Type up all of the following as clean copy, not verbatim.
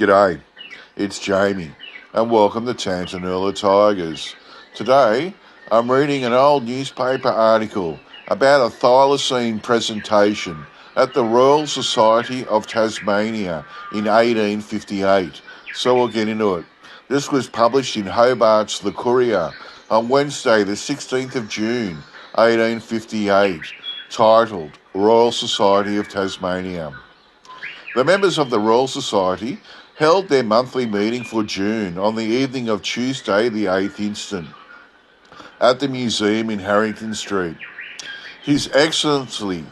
G'day, it's Jamie, and welcome to Tantanoola Tigers. Today, I'm reading an old newspaper article about a thylacine presentation at the Royal Society of Tasmania in 1858, so we'll get into it. This was published in Hobart's The Courier on Wednesday the 16th of June, 1858, titled Royal Society of Tasmania. The members of the Royal Society held their monthly meeting for June on the evening of Tuesday the 8th instant at the museum in Harrington Street. His Excellency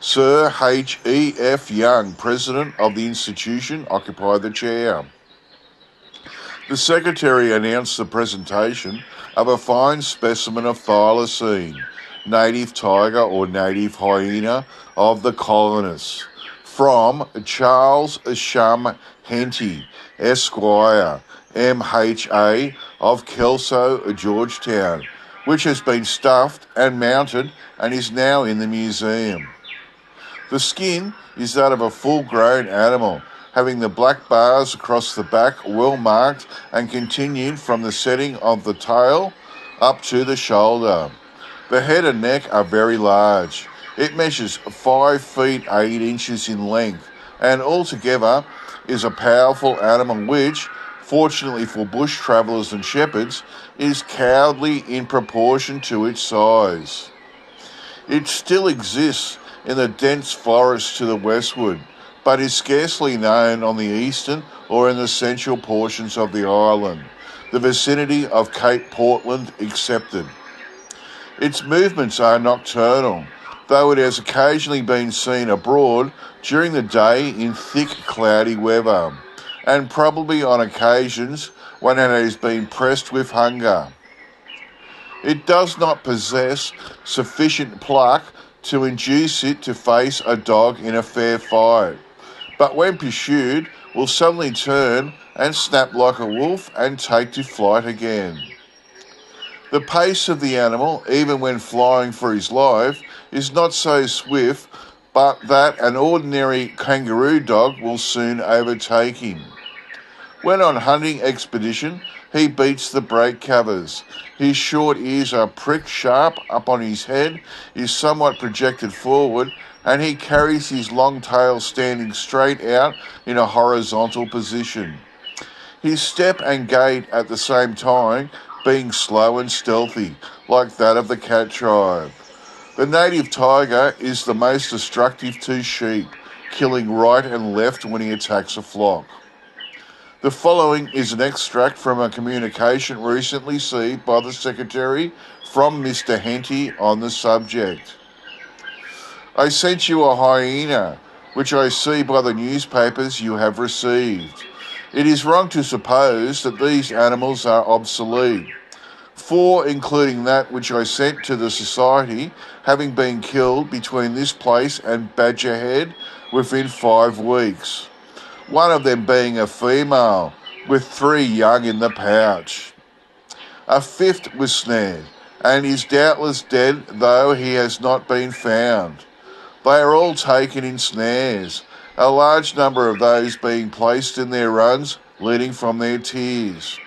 Sir H.E.F. Young, President of the institution, occupied the chair. The Secretary announced the presentation of a fine specimen of thylacine, native tiger or native hyena of the colonists, from Charles Shum Henty, Esquire, M.H.A. of Kelso, Georgetown, which has been stuffed and mounted and is now in the museum. The skin is that of a full-grown animal, having the black bars across the back well marked and continued from the setting of the tail up to the shoulder. The head and neck are very large. It measures 5 feet 8 inches in length and altogether is a powerful animal which, fortunately for bush travellers and shepherds, is cowardly in proportion to its size. It still exists in the dense forests to the westward, but is scarcely known on the eastern or in the central portions of the island, the vicinity of Cape Portland excepted. Its movements are nocturnal, though it has occasionally been seen abroad during the day in thick cloudy weather, and probably on occasions when it has been pressed with hunger. It does not possess sufficient pluck to induce it to face a dog in a fair fight, but when pursued will suddenly turn and snap like a wolf and take to flight again. The pace of the animal, even when flying for his life, is not so swift but that an ordinary kangaroo dog will soon overtake him. When on hunting expedition, he beats the brake covers. His short ears are pricked sharp up on his head, is somewhat projected forward, and he carries his long tail standing straight out in a horizontal position. His step and gait at the same time being slow and stealthy, like that of the cat tribe. The native tiger is the most destructive to sheep, killing right and left when he attacks a flock. The following is an extract from a communication recently received by the Secretary from Mr. Henty on the subject. I sent you a hyena, which I see by the newspapers you have received. It is wrong to suppose that these animals are obsolete, four, including that which I sent to the Society, having been killed between this place and Badger Head within 5 weeks, one of them being a female, with 3 young in the pouch. A 5th was snared, and is doubtless dead, though he has not been found. They are all taken in snares, a large number of those being placed in their runs leading from their tiers,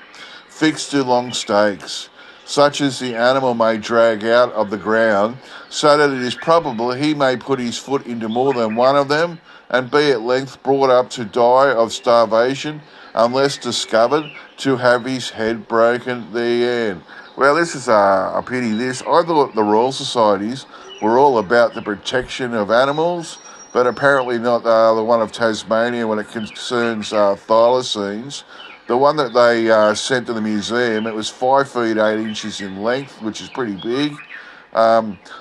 fixed to long stakes, such as the animal may drag out of the ground, so that it is probable he may put his foot into more than one of them, and be at length brought up to die of starvation, unless discovered to have his head broken. The end. Well, this is a pity. I thought the Royal Societies were all about the protection of animals, but apparently not the one of Tasmania when it concerns thylacines. The one that they sent to the museum, it was 5 feet 8 inches in length, which is pretty big.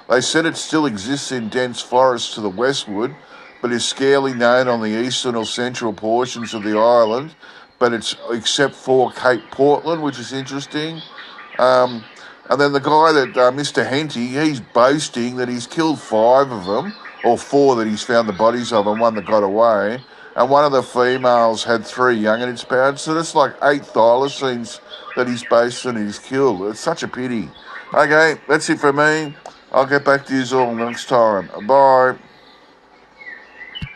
They said it still exists in dense forests to the westward, but is scarcely known on the eastern or central portions of the island, but it's except for Cape Portland, which is interesting. And then the guy that, Mr. Henty, he's boasting that he's killed 5 of them, or 4 that he's found the bodies of, and 1 that got away. And one of the females had 3 young in its pouch, so that's like 8 thylacines that he's boasting he's killed. It's such a pity. Okay, that's it for me. I'll get back to you all next time. Bye.